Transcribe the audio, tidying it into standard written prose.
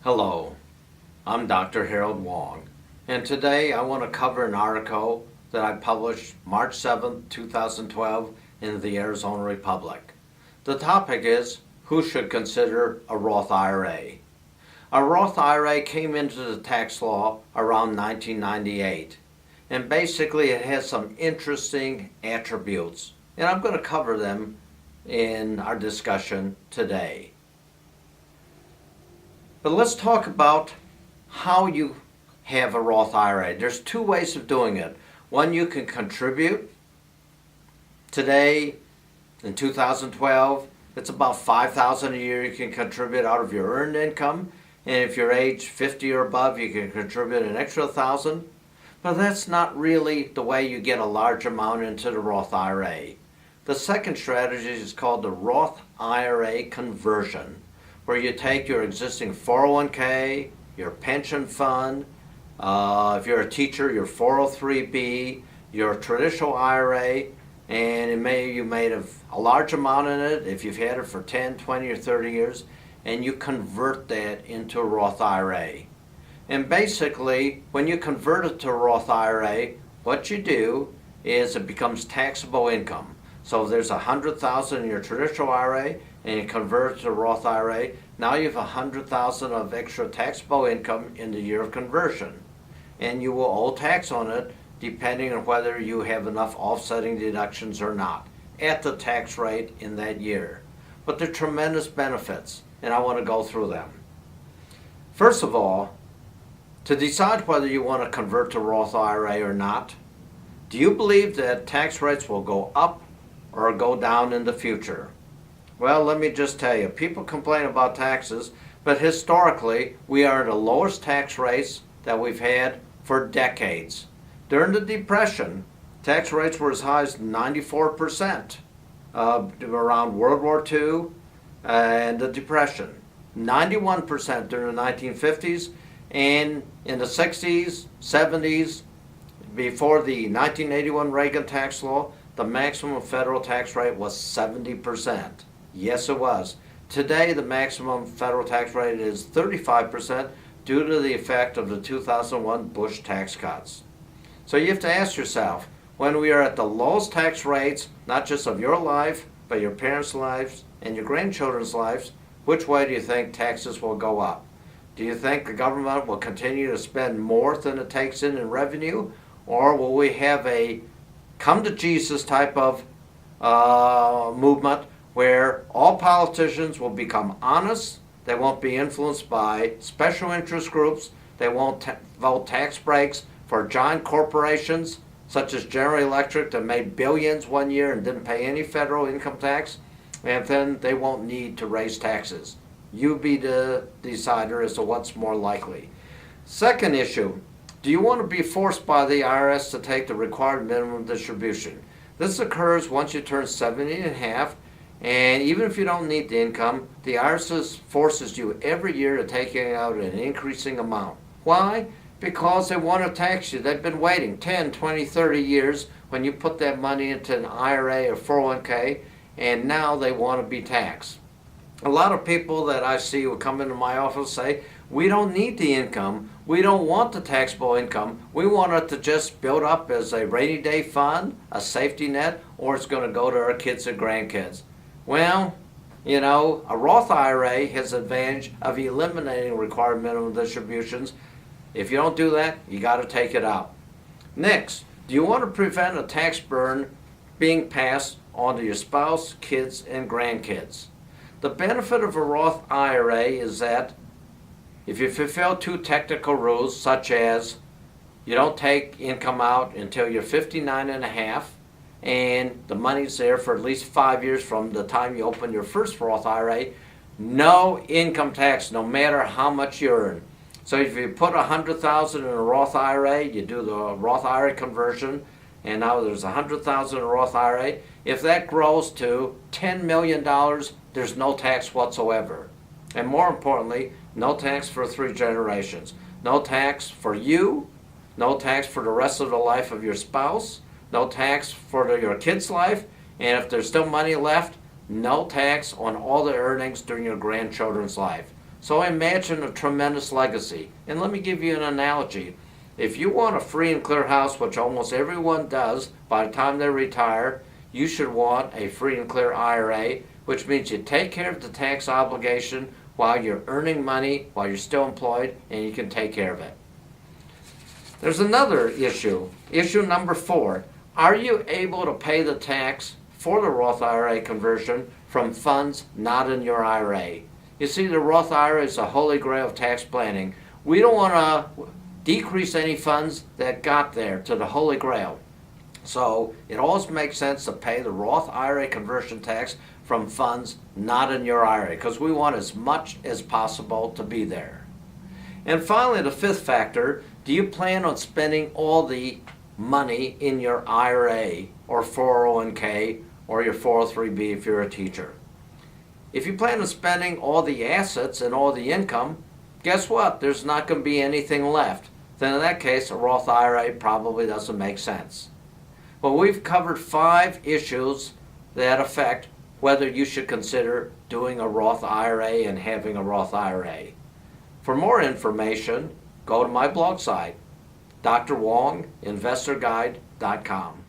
Hello, I'm Dr. Harold Wong, and today I want to cover an article that I published March 7th, 2012 in the Arizona Republic. The topic is, who should consider a Roth IRA? A Roth IRA came into the tax law around 1998, and basically it has some interesting attributes, and I'm going to cover them in our discussion today. But let's talk about how you have a Roth IRA. There's two ways of doing it. One, you can contribute. Today, in 2012, it's about $5,000 a year you can contribute out of your earned income. And if you're age 50 or above, you can contribute an extra $1,000. But that's not really the way you get a large amount into the Roth IRA. The second strategy is called the Roth IRA conversion, where you take your existing 401k, your pension fund, if you're a teacher, your 403b, your traditional IRA, and you made a large amount in it if you've had it for 10, 20, or 30 years, and you convert that into a Roth IRA. And basically, when you convert it to a Roth IRA, what you do is it becomes taxable income. So if there's $100,000 in your traditional IRA, and you convert it to a Roth IRA, now you have $100,000 of extra taxable income in the year of conversion. And you will owe tax on it depending on whether you have enough offsetting deductions or not at the tax rate in that year. But there are tremendous benefits, and I want to go through them. First of all, to decide whether you want to convert to Roth IRA or not, do you believe that tax rates will go up or go down in the future? Well, let me just tell you, people complain about taxes, but historically, we are at the lowest tax rates that we've had for decades. During the Depression, tax rates were as high as 94% around World War II and the Depression. 91% during the 1950s, and in the 60s, 70s, before the 1981 Reagan tax law, the maximum federal tax rate was 70%. Yes, it was. Today, the maximum federal tax rate is 35% due to the effect of the 2001 Bush tax cuts. So you have to ask yourself, when we are at the lowest tax rates, not just of your life, but your parents' lives and your grandchildren's lives, which way do you think taxes will go up? Do you think the government will continue to spend more than it takes in revenue? Or will we have a come to Jesus type of movement where all politicians will become honest, they won't be influenced by special interest groups, they won't vote tax breaks for giant corporations such as General Electric that made billions one year and didn't pay any federal income tax, and then they won't need to raise taxes. You be the decider as to what's more likely. Second issue, do you want to be forced by the IRS to take the required minimum distribution? This occurs once you turn 70 and a half, and even if you don't need the income, the IRS forces you every year to take out an increasing amount. Why? Because they want to tax you. They've been waiting 10, 20, 30 years when you put that money into an IRA or 401k, and now they want to be taxed. A lot of people that I see who come into my office say, we don't need the income. We don't want the taxable income. We want it to just build up as a rainy day fund, a safety net, or it's going to go to our kids and grandkids. Well, you know, a Roth IRA has the advantage of eliminating required minimum distributions. If you don't do that, you got to take it out. Next, do you want to prevent a tax burden being passed on to your spouse, kids, and grandkids? The benefit of a Roth IRA is that if you fulfill two technical rules, such as you don't take income out until you're 59 and a half, and the money's there for at least 5 years from the time you open your first Roth IRA, no income tax, no matter how much you earn. So if you put $100,000 in a Roth IRA, you do the Roth IRA conversion, and now there's $100,000 in a Roth IRA. If that grows to $10 million, there's no tax whatsoever. And more importantly, no tax for 3 generations. No tax for you, no tax for the rest of the life of your spouse, no tax for your kid's life, and if there's still money left, no tax on all the earnings during your grandchildren's life. So imagine a tremendous legacy. And let me give you an analogy. If you want a free and clear house, which almost everyone does by the time they retire, you should want a free and clear IRA, which means you take care of the tax obligation while you're earning money, while you're still employed, and you can take care of it. There's another issue. Issue number 4. Are you able to pay the tax for the Roth IRA conversion from funds not in your IRA? You see, the Roth IRA is the holy grail of tax planning. We don't want to decrease any funds that got there to the holy grail. So it always makes sense to pay the Roth IRA conversion tax from funds not in your IRA, because we want as much as possible to be there. And finally, the 5th factor, do you plan on spending all the money in your IRA or 401k or your 403b if you're a teacher? If you plan on spending all the assets and all the income, guess what? There's not going to be anything left. Then in that case, a Roth IRA probably doesn't make sense. Well, we've covered 5 issues that affect whether you should consider doing a Roth IRA and having a Roth IRA. For more information, go to my blog site, Dr. Wong, InvestorGuide.com.